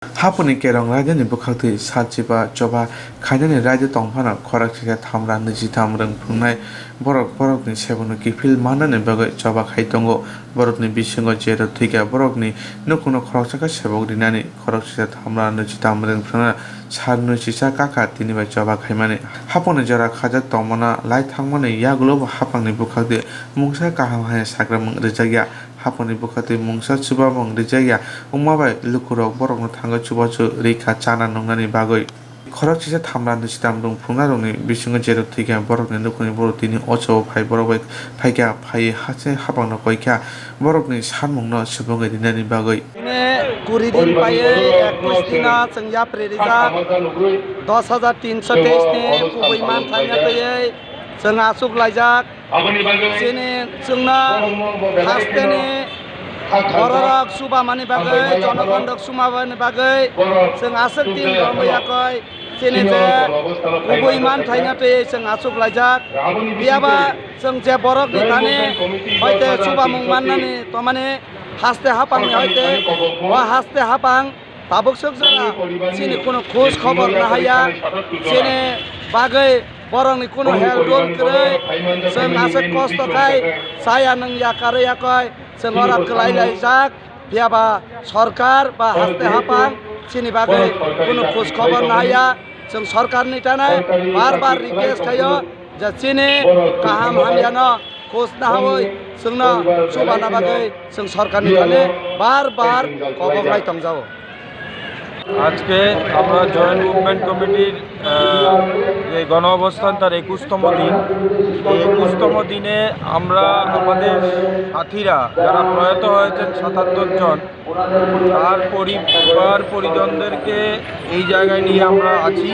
Hapuni kerong raja ni bukhakti sachiba coba khainani raja tongphana khorak sisa thamra nijitam rang phungnai borok ni sebunu kifil manani bagai coba khaitongo borok ni bisingo jero thika borok ni nukuno khorak saka sebok dinani khorak sisa thamra nijitam rang phungnai sarnu sisa kaka tini bai coba khaimani hapuni jara khaja tongmana lai thangmani yagulo hapangni bukhakti mungsa kaham hai sakramang rijagya haponi bukhati mungsa chubamong rijaya umabai lukurok borok no thanga chubachu rika chana nongnani bagoi khorak chisa thamra ni sitam dong phungnaroni bisingo jero thika borok ni nukuni borok tini ocho phai borok bai phaika phai hase hapangno koikha borok ni sanmung no subongai dinani bagoi কুড়ি দিন পাইয়ে 21 দিনা চেংয়া প্রেরিজা 10,323 নি কুবই মান থাইনা তৈয়ে जों आसुक लाइजाक जेने जोंना हास्तेने बररक सुबामानि बागै जनगणक सुमाबानि बागै जों आसुक दिन रमयाखै जेने जे गुबै मान थाइना तै जों आसुक लाइजाक बियाबा जों जे बरक निखाने हयते सुबामुं माननानि तमाने हास्ते हापांनि हयते वा हास्ते हापां ताबुकसुक जोंना जेने कोनो खोज खबर नाहाया जेने बागै borong ni kuno heldol kere seng asek kosto kai saya neng ya kare ya koi seng orang kelai lai jak biaba sarkar ba haste hapang sini bagai kuno khos khabar naya seng sarkar ni tanai bar request kayo ja sini kaham hamiana khos na hoi seng na subana bagai seng sarkar ni tane bar kobok lai tongjao আজকে আমরা joint movement কমিটির এই গণ অবস্থান তার 21তম দিন। এই 21তম দিনে আমরা আমাদের সাথীরা যারা প্রয়াত হয়েছেন 77 জন তার পরিবার পরিজনদেরকে এই জায়গায় নিয়ে আমরা আছি।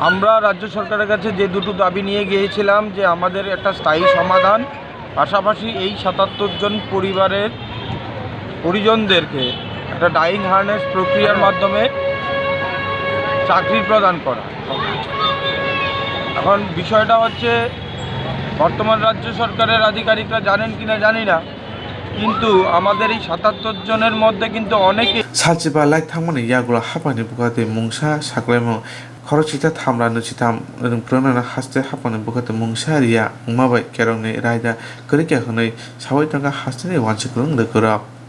আমরা রাজ্য সরকারের কাছে যে দুটো দাবি নিয়ে গিয়েছিলাম যে আমাদের একটা স্থায়ী সমাধান, পাশাপাশি এই 77 জন পরিবারের পরিজনদেরকে একটা ডাইং হার্নেস প্রক্রিয়ার মাধ্যমে চাকরি প্রদান করা। এখন বিষয়টা হচ্ছে বর্তমান রাজ্য সরকারের আধিকারিকরা জানেন কিনা জানি না, কিন্তু আমাদের এই 77 জনের মধ্যে কিন্তু অনেকে সাচিবা লাই থাংমানি ইয়াগুলো হাপানি বুখাতে মুংসা সাকলাইমো খরচিতা থামরা নুচিতাম প্রণানা হাসতে হাপানি বুখাতে মুংসা রিয়া উমাবাই কেরংনি রায়দা করিকা হनै সাবাই টাকা হাসতে ওয়ানসি করং রেকরা